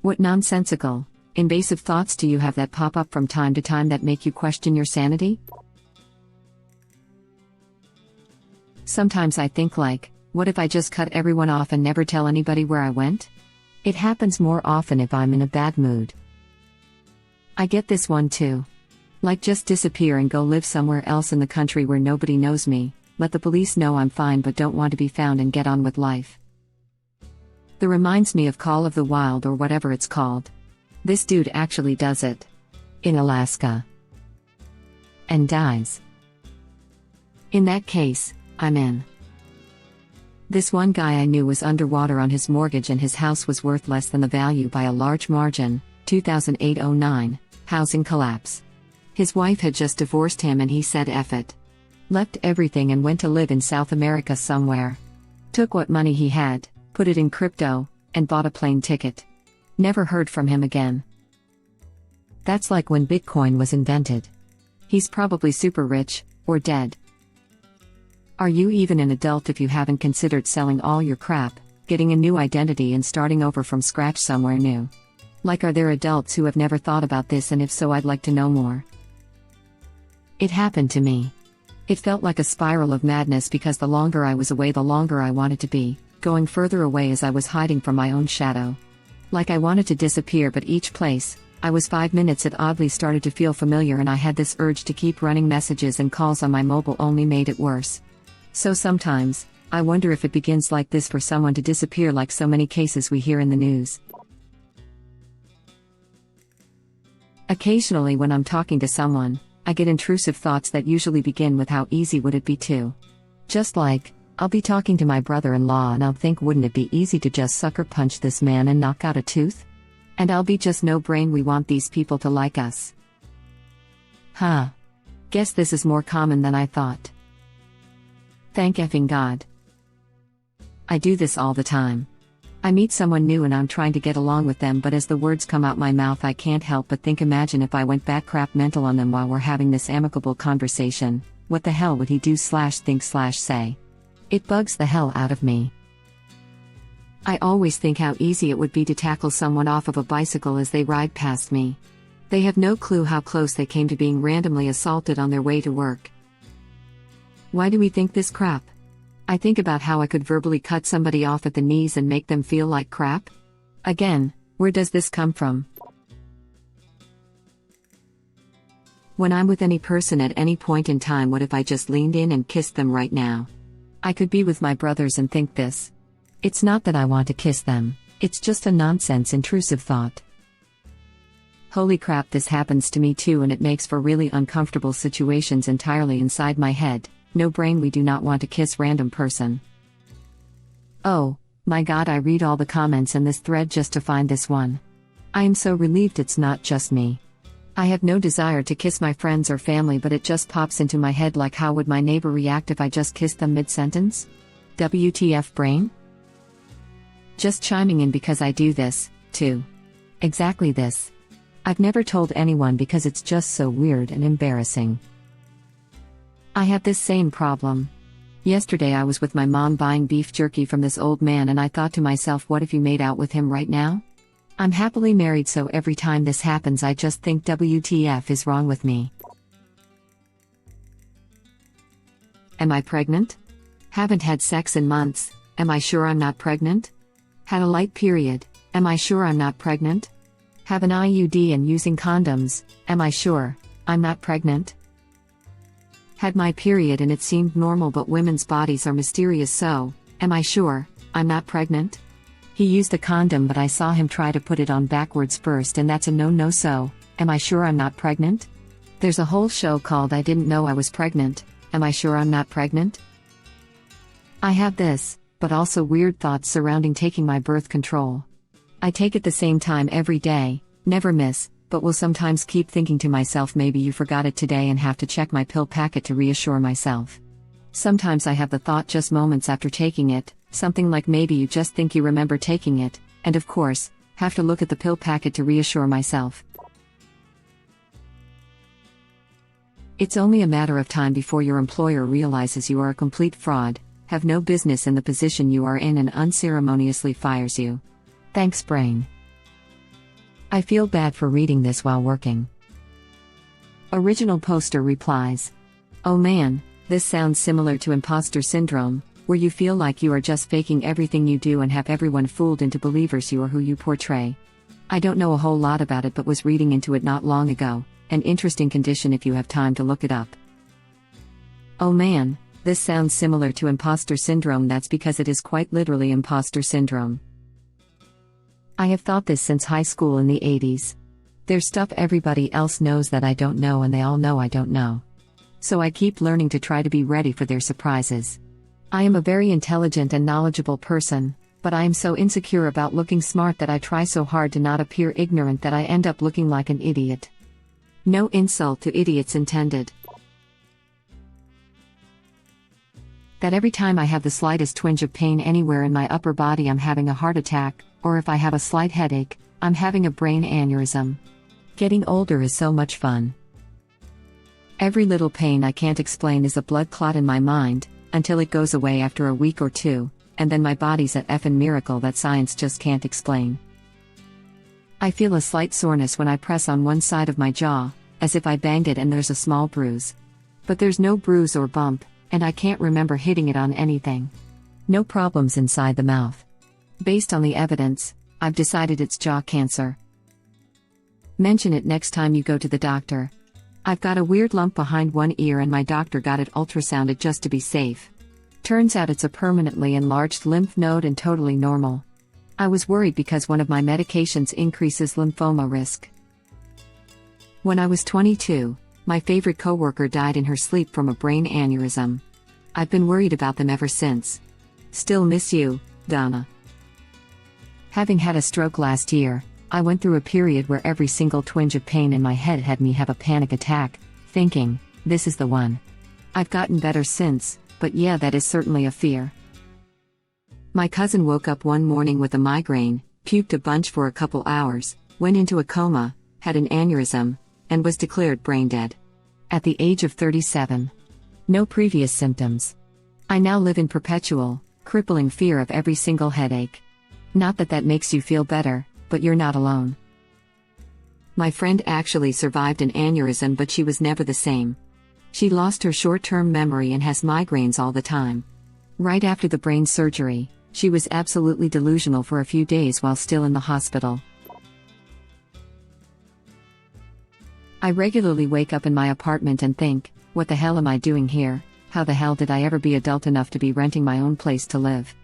What nonsensical, invasive thoughts do you have that pop up from time to time that make you question your sanity? Sometimes I think like, what if I just cut everyone off and never tell anybody where I went? It happens more often if I'm in a bad mood. I get this one too. Like just disappear and go live somewhere else in the country where nobody knows me, let the police know I'm fine but don't want to be found and get on with life. That reminds me of Call of the Wild or whatever it's called. This dude actually does it. In Alaska. And dies. In that case, I'm in. This one guy I knew was underwater on his mortgage and his house was worth less than the value by a large margin. 2008-09, housing collapse. His wife had just divorced him and he said F it. Left everything and went to live in South America somewhere. Took what money he had, put it in crypto, and bought a plane ticket. Never heard from him again. That's like when Bitcoin was invented. He's probably super rich, or dead. Are you even an adult if you haven't considered selling all your crap, getting a new identity and starting over from scratch somewhere new? Like, are there adults who have never thought about this, and if so, I'd like to know more. It happened to me. It felt like a spiral of madness because the longer I was away the longer I wanted to be, going further away as I was hiding from my own shadow. Like I wanted to disappear, but each place I was 5 minutes it oddly started to feel familiar, and I had this urge to keep running messages and calls on my mobile only made it worse. So sometimes, I wonder if it begins like this for someone to disappear like so many cases we hear in the news. Occasionally when I'm talking to someone, I get intrusive thoughts that usually begin with how easy would it be to. Just like, I'll be talking to my brother-in-law and I'll think, wouldn't it be easy to just sucker punch this man and knock out a tooth? And I'll be just no brain, we want these people to like us. Huh. Guess this is more common than I thought. Thank effing God. I do this all the time. I meet someone new and I'm trying to get along with them, but as the words come out my mouth I can't help but think, imagine if I went back crap mental on them while we're having this amicable conversation, what the hell would he do / think / say? It bugs the hell out of me. I always think how easy it would be to tackle someone off of a bicycle as they ride past me. They have no clue how close they came to being randomly assaulted on their way to work. Why do we think this crap? I think about how I could verbally cut somebody off at the knees and make them feel like crap. Again, where does this come from? When I'm with any person at any point in time, what if I just leaned in and kissed them right now? I could be with my brothers and think this. It's not that I want to kiss them, it's just a nonsense intrusive thought. Holy crap, this happens to me too, and it makes for really uncomfortable situations entirely inside my head. No brain, we do not want to kiss random person. Oh, my God, I read all the comments in this thread just to find this one. I am so relieved it's not just me. I have no desire to kiss my friends or family, but it just pops into my head like, how would my neighbor react if I just kissed them mid-sentence? WTF brain? Just chiming in because I do this, too. Exactly this. I've never told anyone because it's just so weird and embarrassing. I have this same problem. Yesterday I was with my mom buying beef jerky from this old man, and I thought to myself, what if you made out with him right now? I'm happily married, so every time this happens I just think, WTF is wrong with me? Am I pregnant? Haven't had sex in months, am I sure I'm not pregnant? Had a light period, am I sure I'm not pregnant? Have an IUD and using condoms, am I sure I'm not pregnant? Had my period and it seemed normal, but women's bodies are mysterious, so am I sure I'm not pregnant? He used a condom, but I saw him try to put it on backwards first, and that's a no-no, so am I sure I'm not pregnant? There's a whole show called I Didn't Know I Was Pregnant, am I sure I'm not pregnant? I have this, but also weird thoughts surrounding taking my birth control. I take it the same time every day, never miss, but will sometimes keep thinking to myself, maybe you forgot it today, and have to check my pill packet to reassure myself. Sometimes I have the thought just moments after taking it, something like maybe you just think you remember taking it, and of course, have to look at the pill packet to reassure myself. It's only a matter of time before your employer realizes you are a complete fraud, have no business in the position you are in, and unceremoniously fires you. Thanks, brain. I feel bad for reading this while working. Original poster replies. Oh man, this sounds similar to imposter syndrome, where you feel like you are just faking everything you do and have everyone fooled into believers you are who you portray. I don't know a whole lot about it but was reading into it not long ago, an interesting condition if you have time to look it up. Oh man, this sounds similar to imposter syndrome. That's because it is quite literally imposter syndrome. I have thought this since high school in the 80s. There's stuff everybody else knows that I don't know and they all know I don't know. So I keep learning to try to be ready for their surprises. I am a very intelligent and knowledgeable person, but I am so insecure about looking smart that I try so hard to not appear ignorant that I end up looking like an idiot. No insult to idiots intended. That every time I have the slightest twinge of pain anywhere in my upper body I'm having a heart attack, or if I have a slight headache, I'm having a brain aneurysm. Getting older is so much fun. Every little pain I can't explain is a blood clot in my mind, until it goes away after a week or two, and then my body's an effing miracle that science just can't explain. I feel a slight soreness when I press on one side of my jaw, as if I banged it and there's a small bruise. But there's no bruise or bump, and I can't remember hitting it on anything. No problems inside the mouth. Based on the evidence, I've decided it's jaw cancer. Mention it next time you go to the doctor. I've got a weird lump behind one ear and my doctor got it ultrasounded just to be safe. Turns out it's a permanently enlarged lymph node and totally normal. I was worried because one of my medications increases lymphoma risk. When I was 22, my favorite coworker died in her sleep from a brain aneurysm. I've been worried about them ever since. Still miss you, Donna. Having had a stroke last year, I went through a period where every single twinge of pain in my head had me have a panic attack, thinking, this is the one. I've gotten better since, but yeah, that is certainly a fear. My cousin woke up one morning with a migraine, puked a bunch for a couple hours, went into a coma, had an aneurysm, and was declared brain dead. At the age of 37. No previous symptoms. I now live in perpetual, crippling fear of every single headache. Not that that makes you feel better, but you're not alone. My friend actually survived an aneurysm but she was never the same. She lost her short-term memory and has migraines all the time. Right after the brain surgery, she was absolutely delusional for a few days while still in the hospital. I regularly wake up in my apartment and think, what the hell am I doing here? How the hell did I ever be adult enough to be renting my own place to live?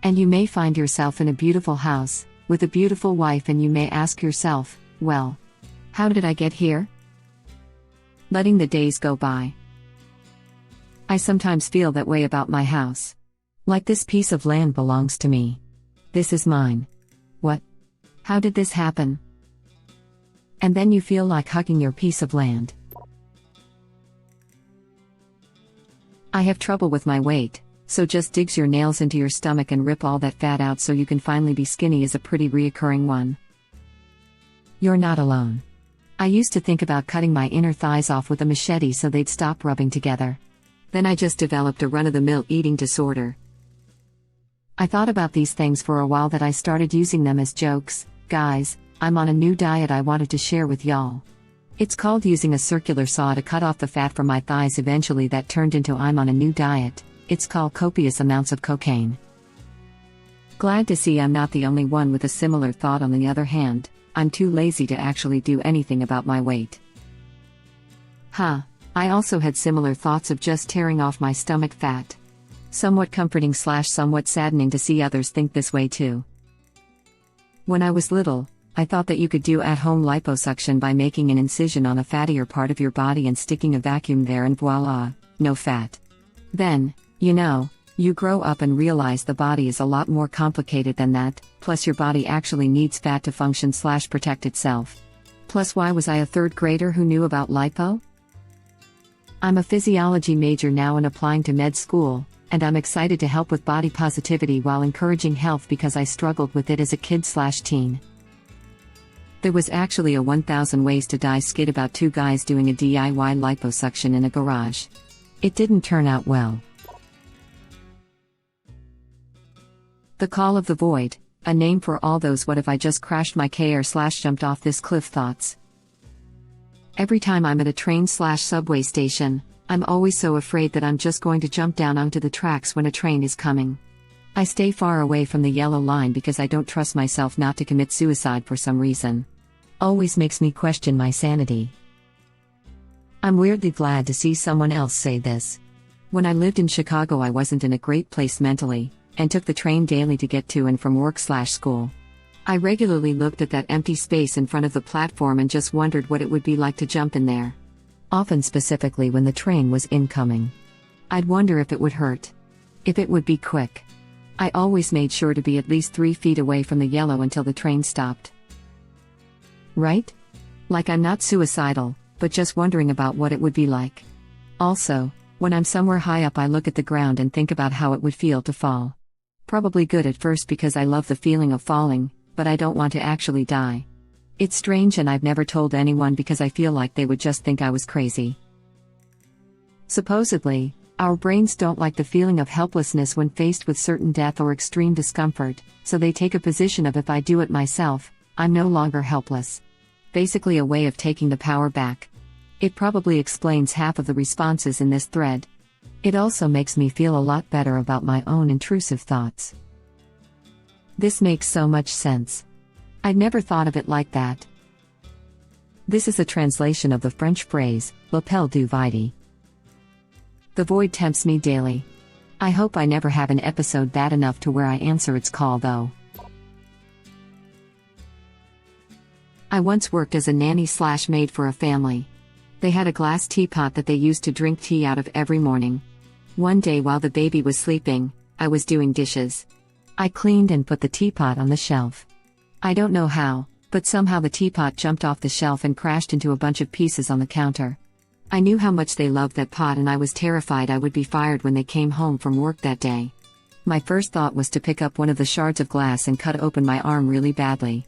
And you may find yourself in a beautiful house, with a beautiful wife, and you may ask yourself, well, how did I get here? Letting the days go by. I sometimes feel that way about my house. Like this piece of land belongs to me. This is mine. What? How did this happen? And then you feel like hugging your piece of land. I have trouble with my weight, so just digs your nails into your stomach and rip all that fat out so you can finally be skinny is a pretty reoccurring one. You're not alone. I used to think about cutting my inner thighs off with a machete so they'd stop rubbing together. Then I just developed a run-of-the-mill eating disorder. I thought about these things for a while that I started using them as jokes. Guys, I'm on a new diet I wanted to share with y'all. It's called using a circular saw to cut off the fat from my thighs. Eventually that turned into I'm on a new diet. It's called copious amounts of cocaine. Glad to see I'm not the only one with a similar thought. On the other hand, I'm too lazy to actually do anything about my weight. I also had similar thoughts of just tearing off my stomach fat. Somewhat comforting / somewhat saddening to see others think this way too. When I was little, I thought that you could do at-home liposuction by making an incision on a fattier part of your body and sticking a vacuum there and voila, no fat. Then, you grow up and realize the body is a lot more complicated than that, plus your body actually needs fat to function / protect itself. Plus, why was I a third grader who knew about lipo? I'm a physiology major now and applying to med school, and I'm excited to help with body positivity while encouraging health because I struggled with it as a kid / teen. There was actually a 1000 Ways to Die skit about two guys doing a DIY liposuction in a garage. It didn't turn out well. The Call of the Void, A name for all those what if I just crashed my car/jumped off this cliff thoughts. Every time I'm at a train/subway station, I'm always so afraid that I'm just going to jump down onto the tracks when a train is coming. I stay far away from the yellow line because I don't trust myself not to commit suicide for some reason. Always makes me question my sanity. I'm weirdly glad to see someone else say this. When I lived in Chicago, I wasn't in a great place mentally, and took the train daily to get to and from work/school. I regularly looked at that empty space in front of the platform and just wondered what it would be like to jump in there. Often specifically when the train was incoming. I'd wonder if it would hurt. If it would be quick. I always made sure to be at least 3 feet away from the yellow until the train stopped. Right? Like I'm not suicidal, but just wondering about what it would be like. Also, when I'm somewhere high up, I look at the ground and think about how it would feel to fall. Probably good at first because I love the feeling of falling, but I don't want to actually die. It's strange, and I've never told anyone because I feel like they would just think I was crazy. Supposedly, our brains don't like the feeling of helplessness when faced with certain death or extreme discomfort, so they take a position of if I do it myself, I'm no longer helpless. Basically a way of taking the power back. It probably explains half of the responses in this thread. It also makes me feel a lot better about my own intrusive thoughts. This makes so much sense. I'd never thought of it like that. This is a translation of the French phrase, l'appel du vide. The void tempts me daily. I hope I never have an episode bad enough to where I answer its call though. I once worked as a nanny/maid for a family. They had a glass teapot that they used to drink tea out of every morning. One day while the baby was sleeping, I was doing dishes. I cleaned and put the teapot on the shelf. I don't know how, but somehow the teapot jumped off the shelf and crashed into a bunch of pieces on the counter. I knew how much they loved that pot, and I was terrified I would be fired when they came home from work that day. My first thought was to pick up one of the shards of glass and cut open my arm really badly.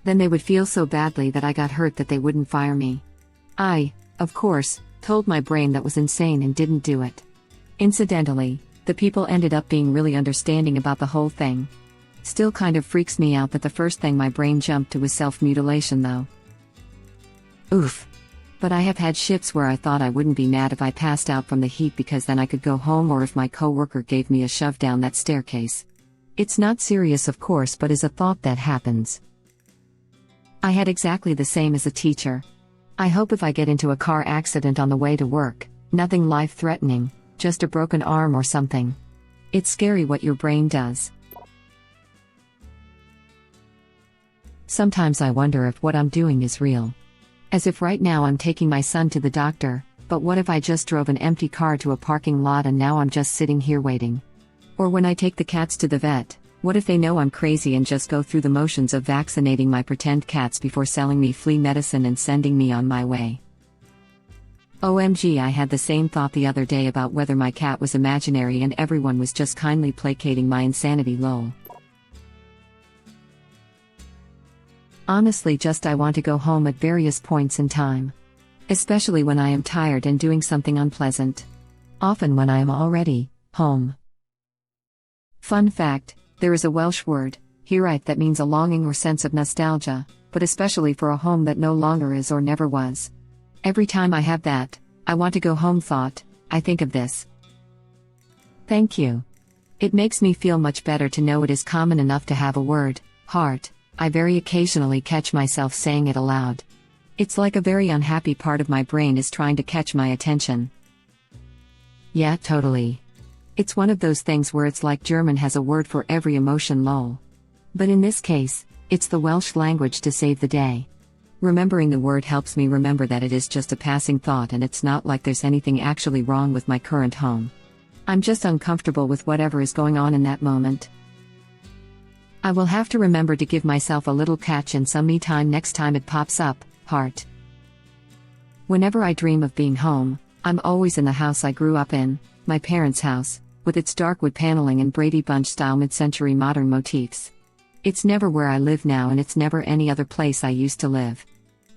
Then they would feel so badly that I got hurt that they wouldn't fire me. I, of course, told my brain that was insane and didn't do it. Incidentally, the people ended up being really understanding about the whole thing. Still kind of freaks me out that the first thing my brain jumped to was self-mutilation though. Oof. But I have had shifts where I thought I wouldn't be mad if I passed out from the heat because then I could go home, or if my coworker gave me a shove down that staircase. It's not serious of course, but is a thought that happens. I had exactly the same as a teacher. I hope if I get into a car accident on the way to work, nothing life-threatening, just a broken arm or something. It's scary what your brain does. Sometimes I wonder if what I'm doing is real. As if right now I'm taking my son to the doctor, but what if I just drove an empty car to a parking lot and now I'm just sitting here waiting? Or when I take the cats to the vet, what if they know I'm crazy and just go through the motions of vaccinating my pretend cats before selling me flea medicine and sending me on my way? OMG, I had the same thought the other day about whether my cat was imaginary and everyone was just kindly placating my insanity, lol. Honestly, just I want to go home at various points in time. Especially when I am tired and doing something unpleasant. Often when I am already home. Fun fact, there is a Welsh word, hiraeth, that means a longing or sense of nostalgia, but especially for a home that no longer is or never was. Every time I have that, I want to go home thought, I think of this. Thank you. It makes me feel much better to know it is common enough to have a word, heart. I very occasionally catch myself saying it aloud. It's like a very unhappy part of my brain is trying to catch my attention. Yeah, totally. It's one of those things where it's like German has a word for every emotion, lol. But in this case, it's the Welsh language to save the day. Remembering the word helps me remember that it is just a passing thought and it's not like there's anything actually wrong with my current home. I'm just uncomfortable with whatever is going on in that moment. I will have to remember to give myself a little catch and some me time next time it pops up, heart. Whenever I dream of being home, I'm always in the house I grew up in, my parents' house, with its dark wood paneling and Brady Bunch-style mid-century modern motifs. It's never where I live now, and it's never any other place I used to live.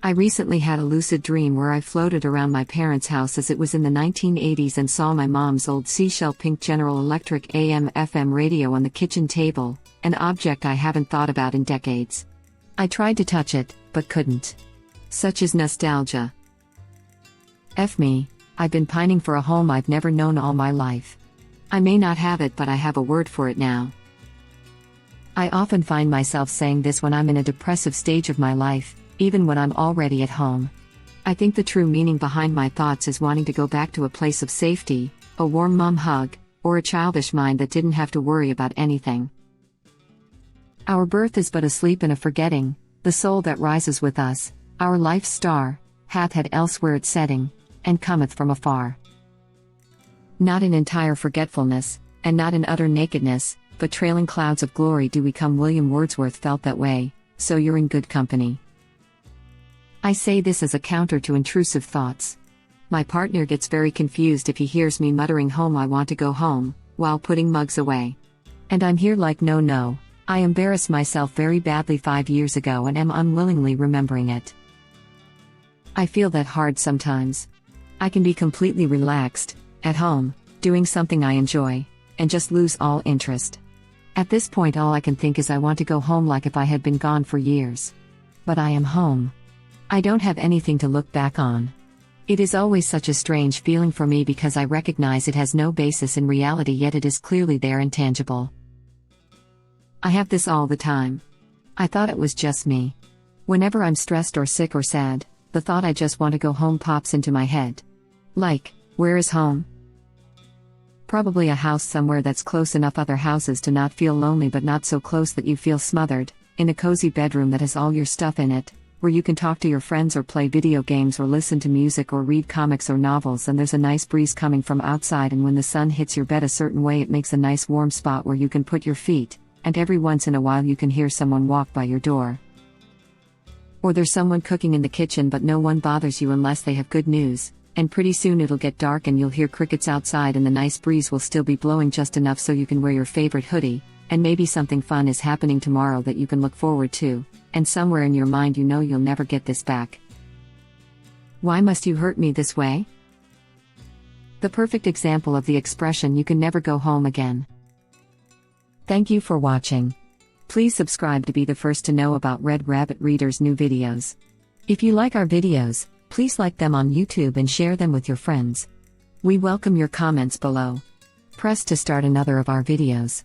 I recently had a lucid dream where I floated around my parents' house as it was in the 1980s and saw my mom's old seashell pink General Electric AM/FM radio on the kitchen table, an object I haven't thought about in decades. I tried to touch it, but couldn't. Such is nostalgia. F me, I've been pining for a home I've never known all my life. I may not have it, but I have a word for it now. I often find myself saying this when I'm in a depressive stage of my life, even when I'm already at home. I think the true meaning behind my thoughts is wanting to go back to a place of safety, a warm mom hug, or a childish mind that didn't have to worry about anything. Our birth is but a sleep and a forgetting, the soul that rises with us, our life's star, hath had elsewhere its setting, and cometh from afar. Not in entire forgetfulness, and not in utter nakedness, but trailing clouds of glory do we come. William Wordsworth felt that way, so you're in good company. I say this as a counter to intrusive thoughts. My partner gets very confused if he hears me muttering "home, I want to go home," while putting mugs away. And I'm here like no, I embarrassed myself very badly 5 years ago and am unwillingly remembering it. I feel that hard sometimes. I can be completely relaxed, at home, doing something I enjoy, and just lose all interest. At this point all I can think is I want to go home, like if I had been gone for years. But I am home. I don't have anything to look back on. It is always such a strange feeling for me because I recognize it has no basis in reality, yet it is clearly there and tangible. I have this all the time. I thought it was just me. Whenever I'm stressed or sick or sad, the thought I just want to go home pops into my head. Like, where is home? Probably a house somewhere that's close enough other houses to not feel lonely, but not so close that you feel smothered, in a cozy bedroom that has all your stuff in it, where you can talk to your friends or play video games or listen to music or read comics or novels, and there's a nice breeze coming from outside, and when the sun hits your bed a certain way it makes a nice warm spot where you can put your feet, and every once in a while you can hear someone walk by your door. Or there's someone cooking in the kitchen but no one bothers you unless they have good news, and pretty soon it'll get dark and you'll hear crickets outside and the nice breeze will still be blowing just enough so you can wear your favorite hoodie, and maybe something fun is happening tomorrow that you can look forward to, and somewhere in your mind you know you'll never get this back. Why must you hurt me this way? The perfect example of the expression "you can never go home again." Thank you for watching. Please subscribe to be the first to know about Red Rabbit Reader's new videos. If you like our videos, please like them on YouTube and share them with your friends. We welcome your comments below. Press to start another of our videos.